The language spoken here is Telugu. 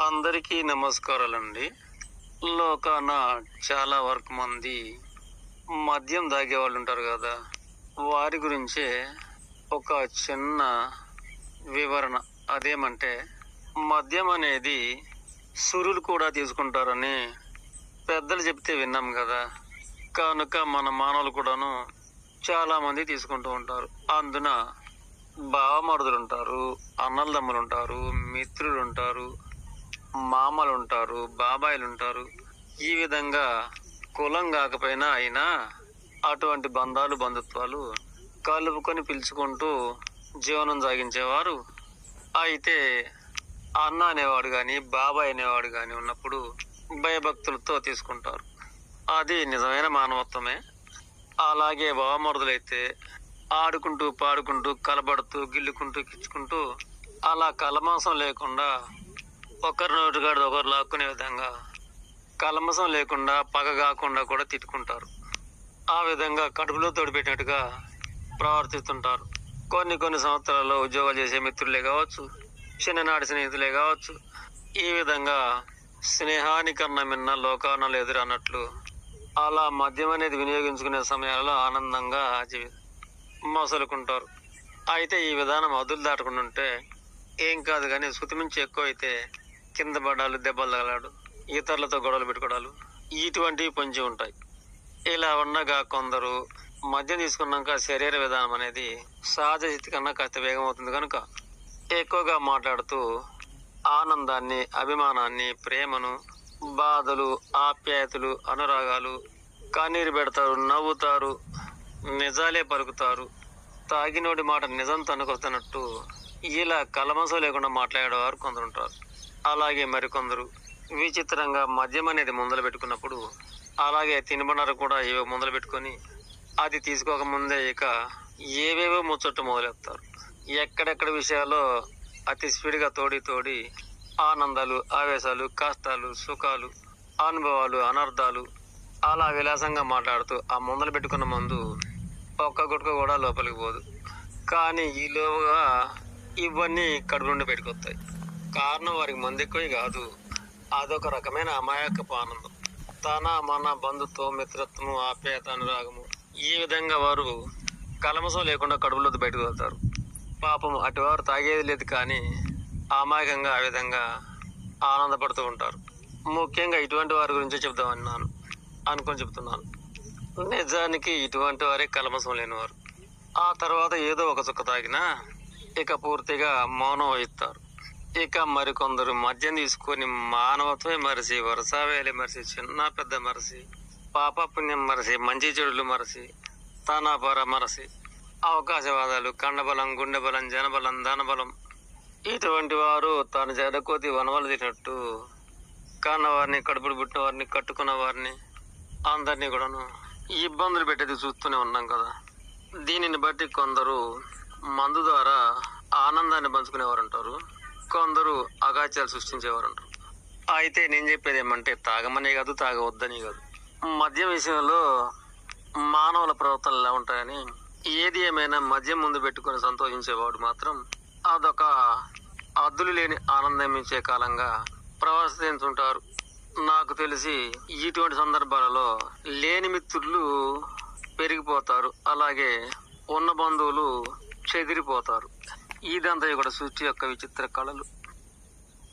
అందరికీ నమస్కారాలండి. లోకాన చాలా వరకు మంది మద్యం తాగే వాళ్ళు ఉంటారు కదా, వారి గురించే ఒక చిన్న వివరణ. అదేమంటే, మద్యం అనేది సురులు కూడా తీసుకుంటారని పెద్దలు చెప్తే విన్నాం కదా. కనుక మన మానవులు కూడాను చాలా మంది తీసుకుంటూ ఉంటారు. అందున బావమరుదులు ఉంటారు, అన్నలదమ్ములు ఉంటారు, మిత్రులు ఉంటారు, మామలు ఉంటారు, బాబాయిలు ఉంటారు. ఈ విధంగా కులం కాకపోయినా అయినా అటువంటి బంధాలు బంధుత్వాలు కలుపుకొని పిలుచుకుంటూ జీవనం సాగించేవారు. అయితే అన్న అనేవాడు కానీ బాబాయ్ అనేవాడు కానీ ఉన్నప్పుడు భయభక్తులతో తీసుకుంటారు. అది నిజమైన మానవత్వమే. అలాగే బావమరుదులైతే ఆడుకుంటూ పాడుకుంటూ కలబడుతూ గిల్లుకుంటూ కిచ్చుకుంటూ అలా కలమాసం లేకుండా ఒకరి నోటిగాడు ఒకరు లాక్కునే విధంగా కలమసం లేకుండా పగ కాకుండా కూడా తిట్టుకుంటారు. ఆ విధంగా కడుపులో తోడిపెట్టినట్టుగా ప్రవర్తిస్తుంటారు. కొన్ని సంవత్సరాల్లో ఉద్యోగాలు చేసే మిత్రులే కావచ్చు, చిన్ననాటి స్నేహితులే కావచ్చు. ఈ విధంగా స్నేహానికన్నా మిన్న లోకాన ఎదురు అన్నట్లు అలా మద్యం అనేది వినియోగించుకునే సమయాలలో ఆనందంగా మసలుకుంటారు. అయితే ఈ విధానం అదులు దాటకుండా ఉంటే ఏం కాదు, కానీ శృతి మించి ఎక్కువ అయితే కింద పడాలు, దెబ్బలు తగలాడు, ఇతరులతో గొడవలు పెట్టుకోవడాలు ఇటువంటివి పొంచి ఉంటాయి. ఇలా ఉండగా కొందరు మద్యం తీసుకున్నాక శరీర విధానం అనేది సహజ స్థితి కన్నా కాస్త వేగం అవుతుంది కనుక ఎక్కువగా మాట్లాడుతూ ఆనందాన్ని, అభిమానాన్ని, ప్రేమను, బాధలు, ఆప్యాయతలు, అనురాగాలు, కన్నీరు పెడతారు, నవ్వుతారు, నిజాలే పలుకుతారు, తాగినోడి మాట నిజం తనుకొస్తున్నట్టు ఇలా కలమసం లేకుండా మాట్లాడేవారు కొందరు ఉంటారు. అలాగే మరికొందరు విచిత్రంగా మద్యం అనేది ముందలు పెట్టుకున్నప్పుడు అలాగే తినబడారు కూడా ఏవో ముందలు పెట్టుకొని అది తీసుకోక ముందే ఇక ఏవేవో ముచ్చట్టు మొదలెత్తారు. ఎక్కడెక్కడ విషయాల్లో అతి స్పీడ్గా తోడి ఆనందాలు, ఆవేశాలు, కష్టాలు, సుఖాలు, అనుభవాలు, అనర్థాలు అలా విలాసంగా మాట్లాడుతూ ఆ ముందలు పెట్టుకున్న ముందు ఒక్క గుట్క కూడా లోపలికి పోదు. కానీ ఈలోగా ఇవన్నీ కడుపు నుండి పెట్టుకొస్తాయి. కారణం వారికి మంది ఎక్కువ కాదు, అదొక రకమైన అమాయకపు ఆనందం. తన మన బంధుత్వం, మిత్రత్వము, ఆప్యాయత, అనురాగము ఈ విధంగా వారు కలమసం లేకుండా కడుపులో బయటకు వెళ్తారు. పాపం అటువారు తాగేది లేదు కానీ అమాయకంగా ఆ విధంగా ఆనందపడుతూ ఉంటారు. ముఖ్యంగా ఇటువంటి వారి గురించి చెప్తామన్నాను అనుకొని చెప్తున్నాను. నిజానికి ఇటువంటి వారే కలమసం లేనివారు. ఆ తర్వాత ఏదో ఒక చుక్క తాగినా ఇక పూర్తిగా మౌనం వహిస్తారు. ఇక మరికొందరు మద్యం తీసుకొని మానవత్వమే మరిసి, వరసావేలి మరిసి, చిన్న పెద్ద మరిసి, పాపపుణ్యం మరిసి, మంచి చెడులు మరిసి, తనపర మరసి, అవకాశవాదాలు, కండబలం, గుండె బలం, జనబలం, ధనబలం ఇటువంటి వారు తన జడకోతి వనవలు తినట్టు కన్నవారిని, కడుపుడు పుట్టిన వారిని, కట్టుకున్న వారిని అందరినీ కూడాను ఇబ్బందులు పెట్టేది చూస్తూనే ఉన్నాం కదా. దీనిని బట్టి కొందరు మందు ద్వారా ఆనందాన్ని పంచుకునేవారు ఉంటారు, కొందరు అగాత్యాలు సృష్టించేవారు ఉంటారు. అయితే నేను చెప్పేది ఏమంటే, తాగమనే కాదు, తాగవద్దని కాదు, మద్యం విషయంలో మానవుల ప్రవర్తనలు ఎలా ఉంటాయని. ఏది ఏమైనా మద్యం ముందు పెట్టుకుని సంతోషించేవాడు మాత్రం అదొక అద్దులు లేని ఆనందం ఇచ్చే కాలంగా ప్రవర్తించుంటారు. నాకు తెలిసి ఇటువంటి సందర్భాలలో లేని మిత్రులు పెరిగిపోతారు, అలాగే ఉన్న బంధువులు చెదిరిపోతారు. ఇదంతా కూడా సృష్టి యొక్క విచిత్ర కళలు.